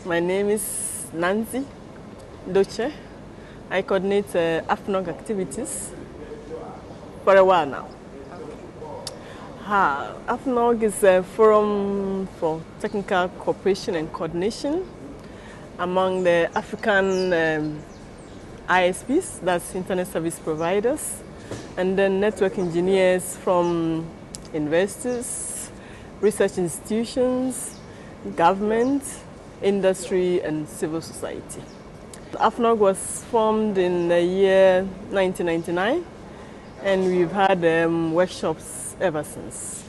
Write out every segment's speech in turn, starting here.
My name is Nancy Doche. I coordinate AFNOG activities for a while now. AFNOG is a forum for technical cooperation and coordination among the African ISPs, that's internet service providers, and then network engineers from investors, research institutions, government, industry, and civil society. AFNOG was formed in the year 1999, and we've had workshops ever since.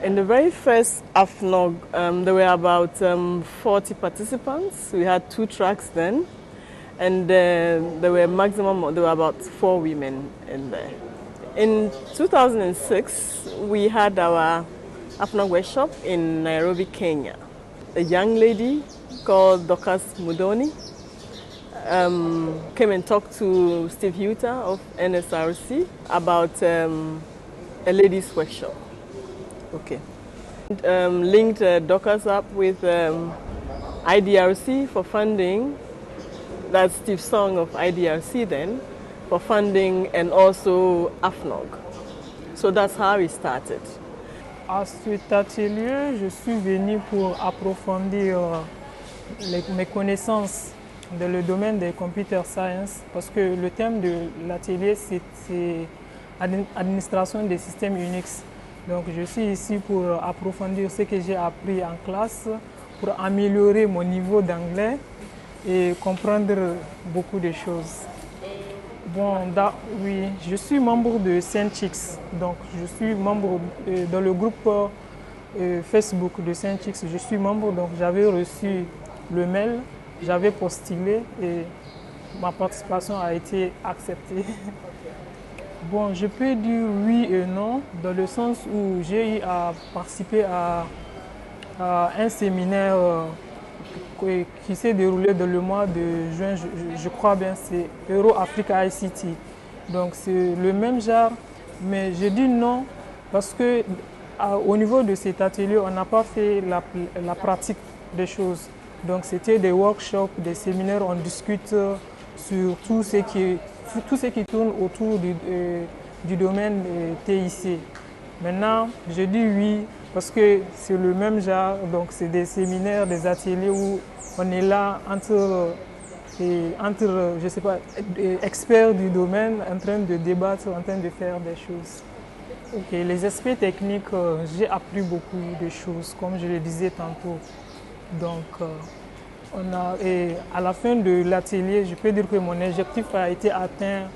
In the very first AFNOG, there were about 40 participants. We had 2 tracks then, and there were about 4 women in there. In 2006, we had our AFNOG workshop in Nairobi, Kenya. A young lady called Dorcas Mudoni came and talked to Steve Huta of NSRC about a ladies' workshop. Okay. Linked Dorcas up with IDRC for funding. That's Steve Song of IDRC then, for funding, and also AFNOG. So that's how we started. À cet atelier, je suis venue pour approfondir mes connaissances dans le domaine des computer science, parce que le thème de l'atelier c'est administration des systèmes Unix. Donc je suis ici pour approfondir ce que j'ai appris en classe, pour améliorer mon niveau d'anglais et comprendre beaucoup de choses. Bon, oui, je suis membre de Saint-Chix, donc je suis membre dans le groupe Facebook de Saint-Chix. Je suis membre, donc j'avais reçu le mail, j'avais postulé et ma participation a été acceptée. Bon, je peux dire oui et non, dans le sens où j'ai eu à participer à un séminaire qui s'est déroulé dans le mois de juin, je crois bien, c'est Euro-Africa ICT. Donc c'est le même genre, mais je dis non parce que au niveau de cet atelier, on n'a pas fait la pratique des choses. Donc c'était des workshops, des séminaires, on discute sur tout ce qui tourne autour du domaine TIC. Maintenant, je dis oui parce que c'est le même genre, donc c'est des séminaires, des ateliers où on est là entre je sais pas, experts du domaine en train de débattre, en train de faire des choses. Okay, les aspects techniques, j'ai appris beaucoup de choses, comme je le disais tantôt. Donc, à la fin de l'atelier, je peux dire que mon objectif a été atteint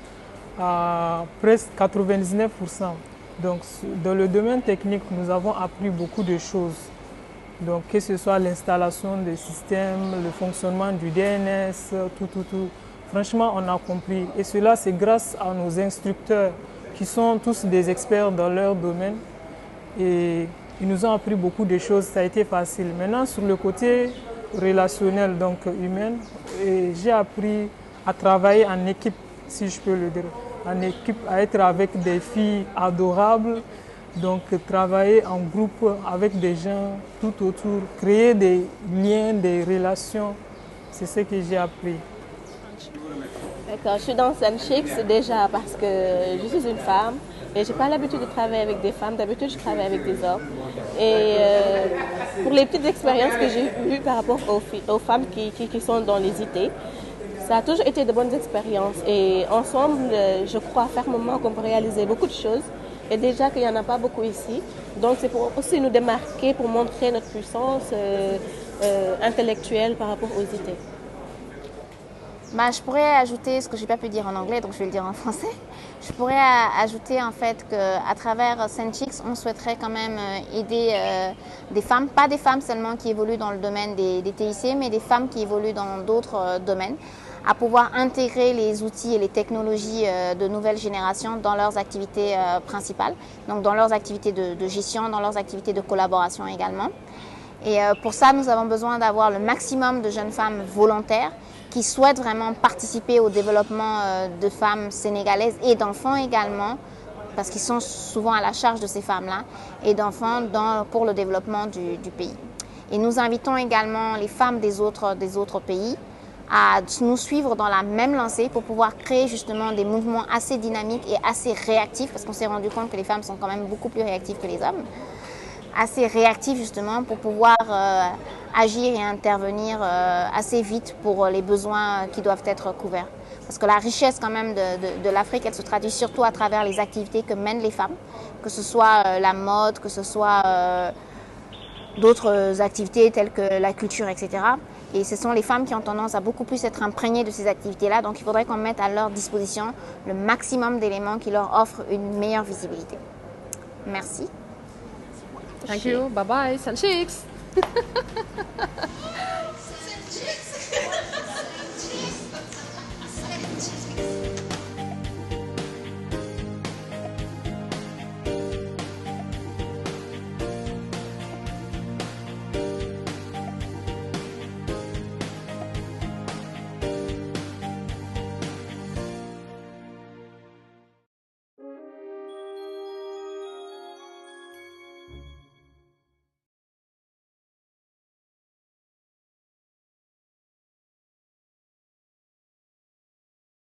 à presque 99%. Donc, dans le domaine technique, nous avons appris beaucoup de choses. Donc, que ce soit l'installation des systèmes, le fonctionnement du DNS, tout. Franchement, on a compris. Et cela, c'est grâce à nos instructeurs qui sont tous des experts dans leur domaine. Et ils nous ont appris beaucoup de choses, ça a été facile. Maintenant, sur le côté relationnel, donc humain, j'ai appris à travailler en équipe, si je peux le dire. En équipe, à être avec des filles adorables, donc travailler en groupe avec des gens tout autour, créer des liens, des relations, c'est ce que j'ai appris. D'accord, je suis dans Saint-Chix déjà parce que je suis une femme et je n'ai pas l'habitude de travailler avec des femmes, d'habitude je travaille avec des hommes. Et pour les petites expériences que j'ai eues par rapport aux femmes qui sont dans les IT, ça a toujours été de bonnes expériences et ensemble, je crois fermement qu'on peut réaliser beaucoup de choses et déjà qu'il n'y en a pas beaucoup ici. Donc c'est pour aussi nous démarquer, pour montrer notre puissance intellectuelle par rapport aux IT. Je pourrais ajouter ce que je n'ai pas pu dire en anglais, donc je vais le dire en français. Je pourrais ajouter en fait qu'à travers Saint-Chix, on souhaiterait quand même aider des femmes, pas des femmes seulement qui évoluent dans le domaine des TIC, mais des femmes qui évoluent dans d'autres domaines, à pouvoir intégrer les outils et les technologies de nouvelle génération dans leurs activités principales, donc dans leurs activités de gestion, dans leurs activités de collaboration également. Et pour ça, nous avons besoin d'avoir le maximum de jeunes femmes volontaires qui souhaitent vraiment participer au développement de femmes sénégalaises et d'enfants également, parce qu'ils sont souvent à la charge de ces femmes-là, et d'enfants pour le développement du pays. Et nous invitons également les femmes des autres pays à nous suivre dans la même lancée pour pouvoir créer justement des mouvements assez dynamiques et assez réactifs, parce qu'on s'est rendu compte que les femmes sont quand même beaucoup plus réactives que les hommes, assez réactifs justement pour pouvoir agir et intervenir assez vite pour les besoins qui doivent être couverts. Parce que la richesse quand même de l'Afrique, elle se traduit surtout à travers les activités que mènent les femmes, que ce soit la mode, que ce soit d'autres activités telles que la culture, etc. Et ce sont les femmes qui ont tendance à beaucoup plus être imprégnées de ces activités-là. Donc il faudrait qu'on mette à leur disposition le maximum d'éléments qui leur offrent une meilleure visibilité. Merci. Thank you. Bye bye. Sunchicks.